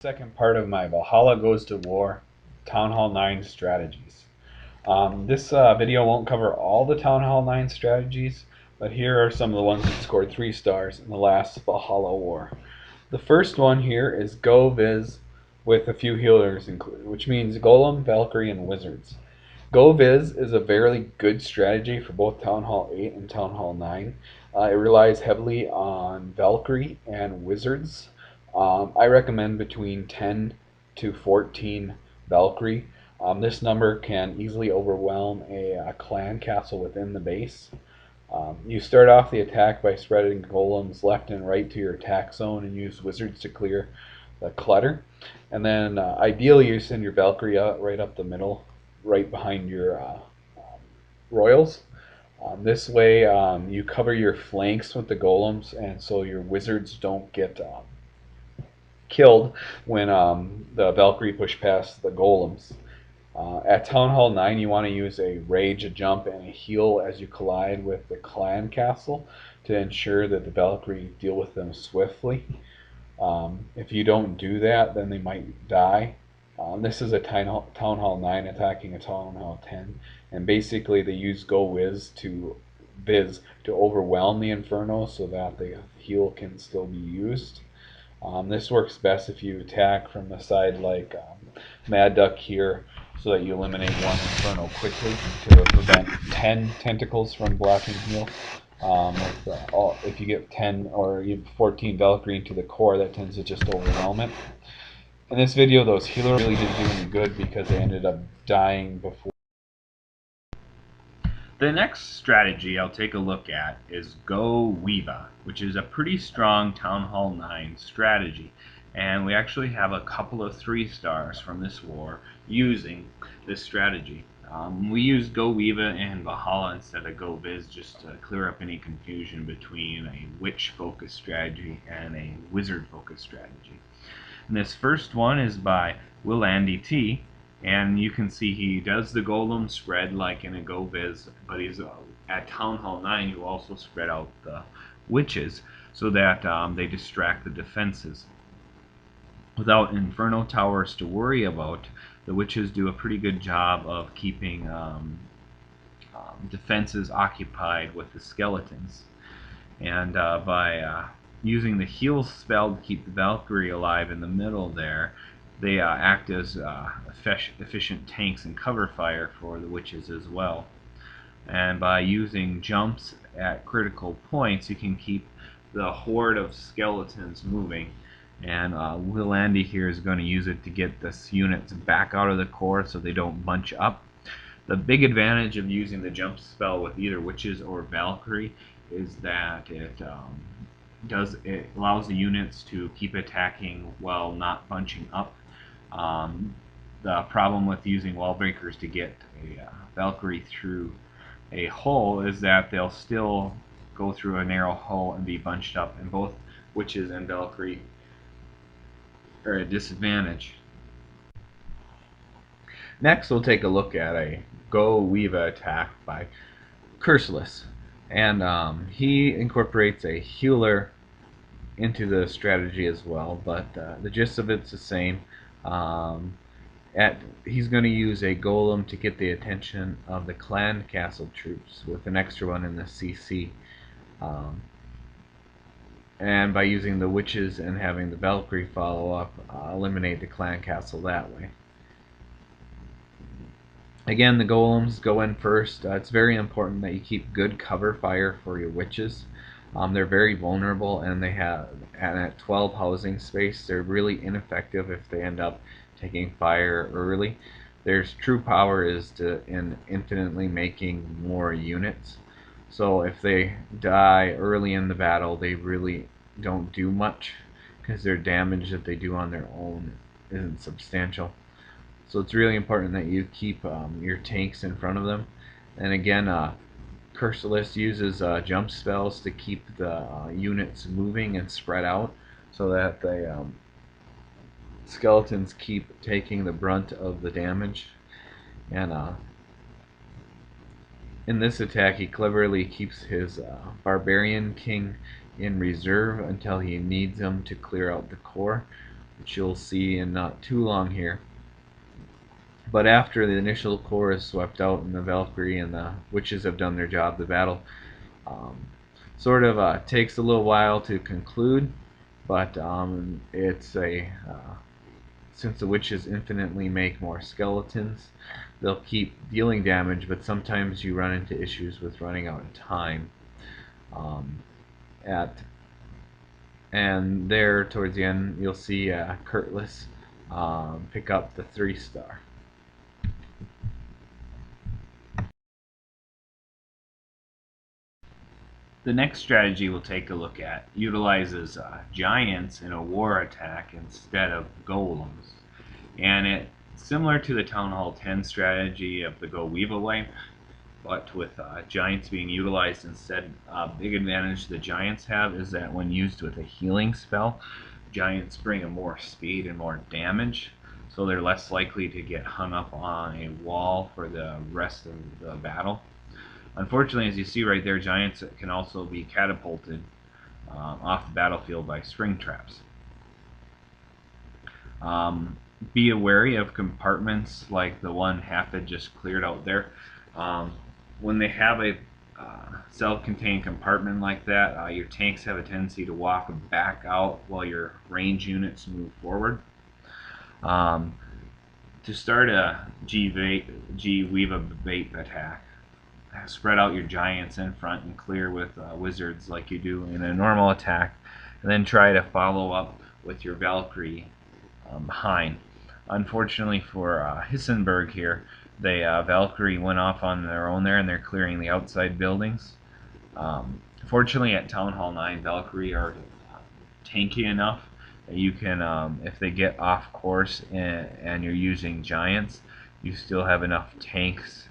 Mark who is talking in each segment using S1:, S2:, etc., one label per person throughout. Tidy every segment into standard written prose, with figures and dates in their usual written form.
S1: Second part of my Valhalla Goes to War Town Hall 9 strategies. This video won't cover all the Town Hall 9 strategies, but here are some of the ones that scored 3 stars in the last Valhalla War. The first one here is Go Viz with a few healers included, which means Golem, Valkyrie, and Wizards. Go Viz is a very good strategy for both Town Hall 8 and Town Hall 9. It relies heavily on Valkyrie and Wizards. I recommend between 10 to 14 Valkyrie. This number can easily overwhelm a clan castle within the base. You start off the attack by spreading golems left and right to your attack zone and use wizards to clear the clutter. And then ideally you send your Valkyrie out right up the middle, right behind your royals. This way you cover your flanks with the golems, and so your wizards don't get killed when the Valkyrie push past the golems. At Town Hall 9, you want to use a rage, a jump, and a heal as you collide with the clan castle to ensure that the Valkyrie deal with them swiftly. If you don't do that, then they might die. This is a Town Hall 9 attacking a Town Hall 10, and basically they use Go Viz to overwhelm the Inferno so that the heal can still be used. This works best if you attack from the side like Mad Duck here, so that you eliminate one Inferno quickly to prevent 10 tentacles from blocking heal. If you get 10 or 14 Valkyrie into the core, that tends to just overwhelm it. In this video, those healers really didn't do any good because they ended up dying before.
S2: The next strategy I'll take a look at is Go Weve, which is a pretty strong Town Hall 9 strategy. And we actually have a couple of 3 stars from this war using this strategy. We use Go Weve and Valhalla instead of Go Viz just to clear up any confusion between a witch focused strategy and a wizard focused strategy. And this first one is by Will and you can see he does the golem spread like in a Go Viz, but he's at Town Hall 9 you also spread out the witches so that they distract the defenses. Without Inferno towers to worry about, the witches do a pretty good job of keeping defenses occupied with the skeletons. And by using the heal spell to keep the Valkyrie alive in the middle there, they act as efficient tanks and cover fire for the witches as well. And by using jumps at critical points, you can keep the horde of skeletons moving. And Will here is going to use it to get the units back out of the core so they don't bunch up. The big advantage of using the jump spell with either witches or Valkyrie is that it allows the units to keep attacking while not bunching up. The problem with using wall breakers to get a Valkyrie through a hole is that they'll still go through a narrow hole and be bunched up, and both witches and Valkyrie are at a disadvantage. Next we'll take a look at a Go Weve attack by Curseless, and he incorporates a healer into the strategy as well, but the gist of it's the same. He's going to use a golem to get the attention of the clan castle troops with an extra one in the CC, and by using the witches and having the Valkyrie follow up, eliminate the clan castle that way. Again, the golems go in first. It's very important that you keep good cover fire for your witches. They're very vulnerable, and at 12 housing space, they're really ineffective if they end up taking fire early. Their true power is in infinitely making more units. So if they die early in the battle, they really don't do much because their damage that they do on their own isn't substantial. So it's really important that you keep your tanks in front of them. And again, Curseless uses jump spells to keep the units moving and spread out so that the skeletons keep taking the brunt of the damage. And in this attack, he cleverly keeps his Barbarian King in reserve until he needs him to clear out the core. which you'll see in not too long here. But after the initial core is swept out and the Valkyrie and the witches have done their job, the battle um, sort of takes a little while to conclude. But it's a since the witches infinitely make more skeletons, they'll keep dealing damage, but sometimes you run into issues with running out of time. Um, at and there towards the end, you'll see Kurtlis pick up the 3-star.
S1: The next strategy we'll take a look at utilizes giants in a war attack instead of golems. And it's similar to the Town Hall 10 strategy of the Go Weve way, but with giants being utilized instead. Big advantage the giants have is that when used with a healing spell, giants bring a more speed and more damage, so they're less likely to get hung up on a wall for the rest of the battle. Unfortunately, as you see right there, giants can also be catapulted off the battlefield by spring traps. Um, be wary of compartments like the one Hafid just cleared out there. When they have a self-contained compartment like that, your tanks have a tendency to walk back out while your range units move forward. To start a Weve bait attack, spread out your giants in front and clear with wizards like you do in a normal attack, and then try to follow up with your Valkyrie behind. Unfortunately for Hissenberg here, the Valkyrie went off on their own there, and they're clearing the outside buildings. Fortunately, at Town Hall 9, Valkyrie are tanky enough that you can, if they get off course and you're using giants, you still have enough tanks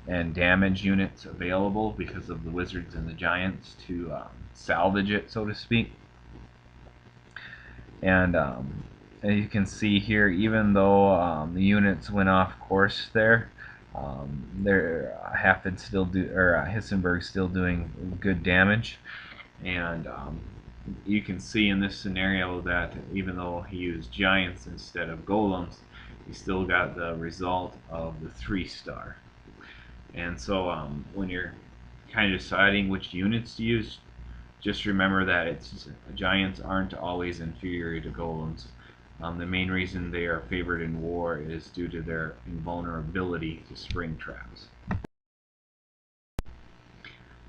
S1: and damage units available because of the wizards and the giants to salvage it, so to speak. And you can see here, even though the units went off course there, Hafid still do, or Hissenberg still doing good damage. And you can see in this scenario that even though he used giants instead of golems, he still got the result of the 3-star. And so when you're kind of deciding which units to use, just remember that giants aren't always inferior to golems. The main reason they are favored in war is due to their invulnerability to spring traps.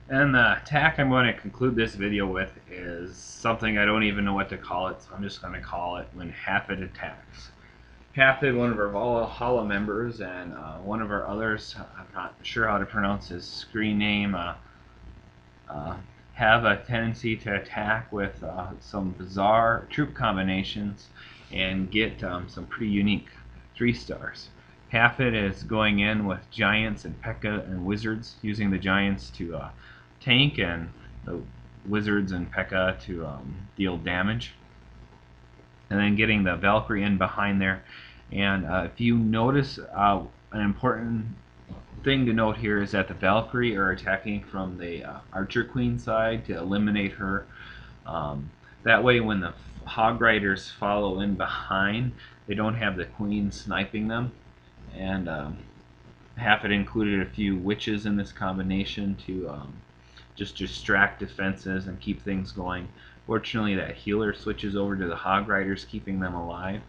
S1: And the attack I'm going to conclude this video with is something I don't even know what to call it, so I'm just going to call it When Hafid Attacks. Hafid, one of our Valhalla members, and one of our others, I'm not sure how to pronounce his screen name, have a tendency to attack with some bizarre troop combinations and get some pretty unique 3-stars. Hafid is going in with giants and P.E.K.K.A. and wizards, using the giants to tank and the wizards and P.E.K.K.A. to deal damage. And then getting the Valkyrie in behind there. And if you notice, an important thing to note here is that the Valkyrie are attacking from the Archer Queen side to eliminate her. That way when the Hog Riders follow in behind, they don't have the Queen sniping them. And Hafid included a few witches in this combination to just distract defenses and keep things going. Fortunately, that healer switches over to the Hog Riders, keeping them alive.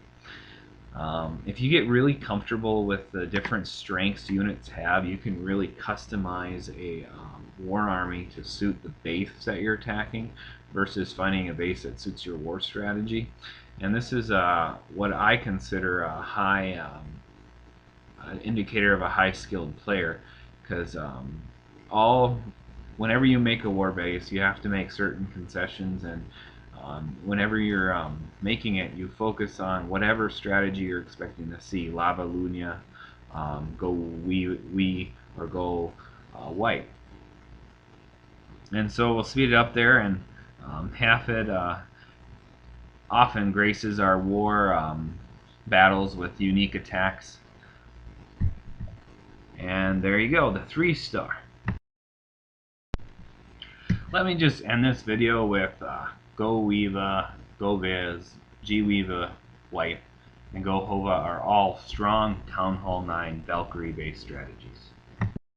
S1: If you get really comfortable with the different strengths units have, you can really customize a war army to suit the base that you're attacking versus finding a base that suits your war strategy. And this is what I consider a high indicator of a high skilled player, because whenever you make a war base, you have to make certain concessions, and whenever you're making it, you focus on whatever strategy you're expecting to see. Lava Lunia, go we or go white. And so we'll speed it up there, and Hafid often graces our war battles with unique attacks. And there you go, the 3-star. Let me just end this video with Go Weve, Go Viz,
S3: Weve, Wipe, and Go Hova are all strong Town Hall 9 Valkyrie based strategies.